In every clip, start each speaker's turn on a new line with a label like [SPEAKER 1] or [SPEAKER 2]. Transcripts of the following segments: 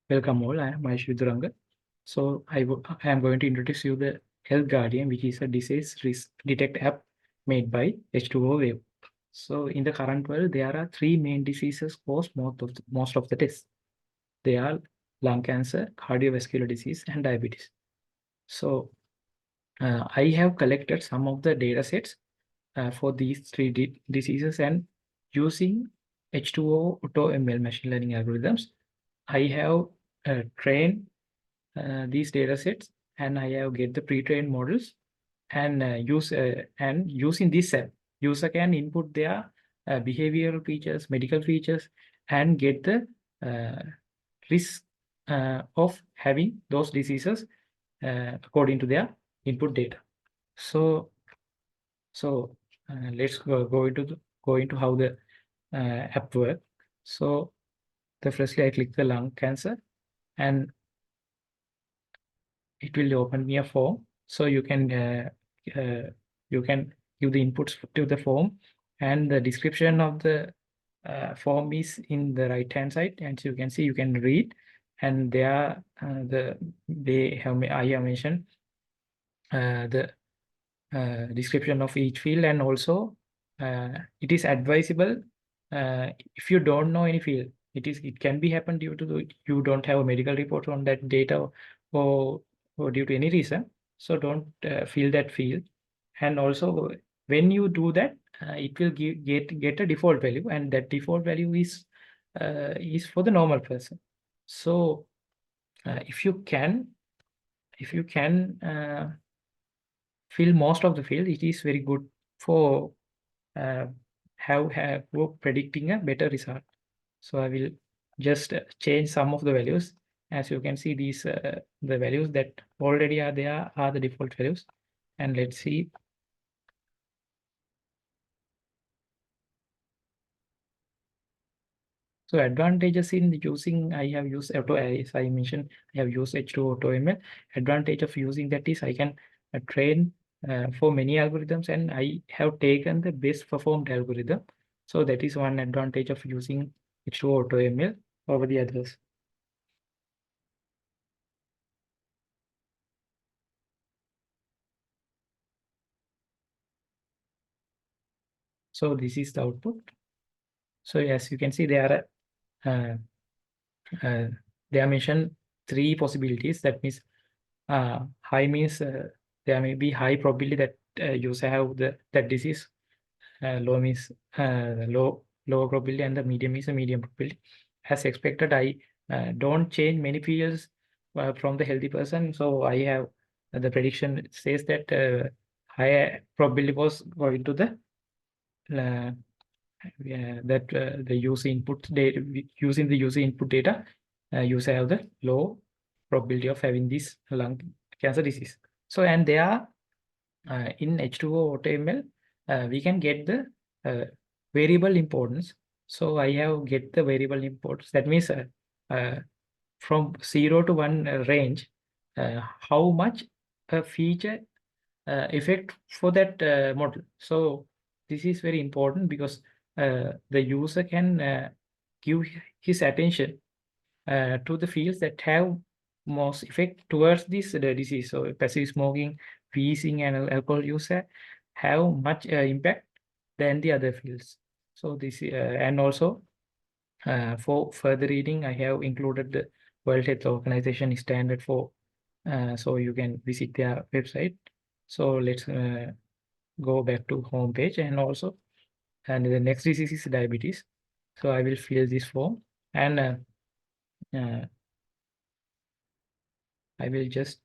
[SPEAKER 1] Welcome all, I am Mahesh Viduranga. So I am going to introduce you the Health Guardian, which is a disease risk detect app made by H2O Wave. So in the current world, there are three main diseases cause most of the deaths. They are lung cancer, cardiovascular disease, and diabetes. So I have collected some of the data sets for these three diseases, and using H2O AutoML machine learning algorithms, I have trained these data sets, and I have get the pre-trained models and using this set, user can input their behavioral features, medical features, and get the risk of having those diseases according to their input data. So let's go into how the app work. So firstly I click the lung cancer, and it will open me a form. So you can give the inputs to the form, and the description of the form is in the right hand side, and so you can see, you can read, and there I have mentioned the description of each field, and also it is advisable if you don't know any field. It can be happen due to you don't have a medical report on that data, or due to any reason. So don't fill that field. And also when you do that, it will get a default value, and that default value is for the normal person. So if you can fill most of the field, it is very good for uh, have predicting a better result. So I will just change some of the values. As you can see, these the values that already are there are the default values. And let's see. So advantages in using, I have used auto, as I mentioned, I have used H2 AutoML. Advantage of using that is I can train for many algorithms, and I have taken the best performed algorithm. So that is one advantage of using H2 AutoML over the others. So this is the output. So as you can see, uh, they are mentioned three possibilities. That means high means there may be high probability that user have that disease. Low means lower probability, and the medium is a medium probability. As expected, I don't change many fields from the healthy person. So I have the prediction says that higher probability was going to the uh, the user input data. Using the user input data, user have the low probability of having this lung cancer disease. So, and they are in H2O AutoML, we can get the variable importance. So I have get the variable importance. That means uh, from 0 to 1 range, how much a feature effect for that model. So this is very important, because the user can give his attention to the fields that have most effect towards this disease. So passive smoking, wheezing, and alcohol use have much impact than the other fields. So this and also for further reading, I have included the World Health Organization standard for, so you can visit their website. So let's go back to home page, and also, and the next disease is diabetes. So I will fill this form, and uh, I will just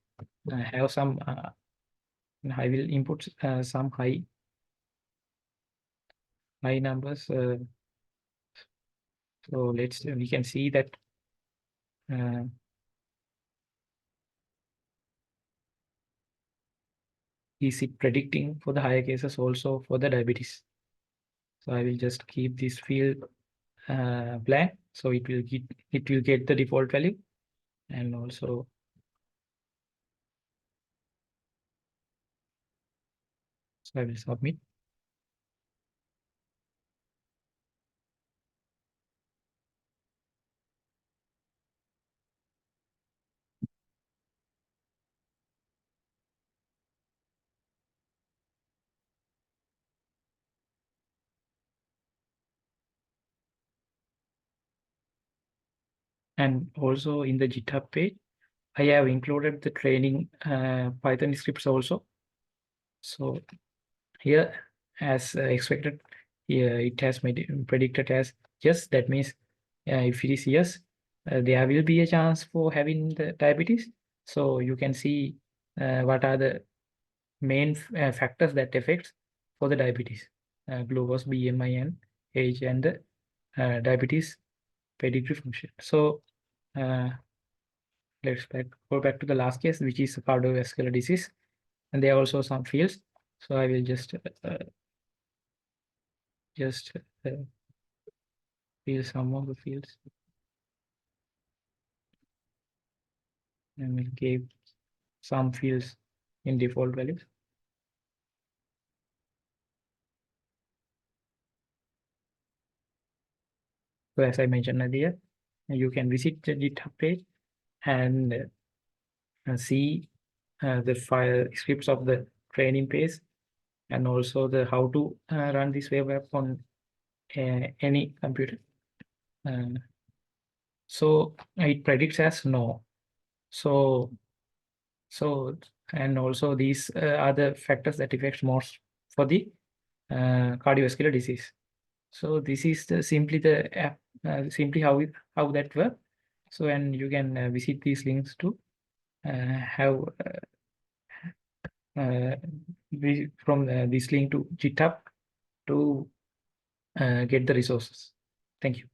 [SPEAKER 1] have some, I will input some high numbers. So we can see that uh, is it predicting for the higher cases also for the diabetes. So I will just keep this field blank. So it will get the default value, and also so I will submit. And also in the GitHub page, I have included the training Python scripts also. So here, as expected, here it has made predicted as yes. That means if it is yes, there will be a chance for having the diabetes. So you can see what are the main factors that affects for the diabetes: glucose, BMI, and age, and the diabetes pedigree function. So let's go back to the last case, which is cardiovascular disease, and there are also some fields. So I will just fill some of the fields and we'll give some fields in default values. So as I mentioned earlier, you can visit the GitHub page and see the file scripts of the training page, and also the how to run this web app on any computer. So it predicts as no. So and also these are the factors that affect most for the cardiovascular disease. So this is simply the app, simply how that works. So and you can visit these links to have from this link to GitHub to get the resources. Thank you.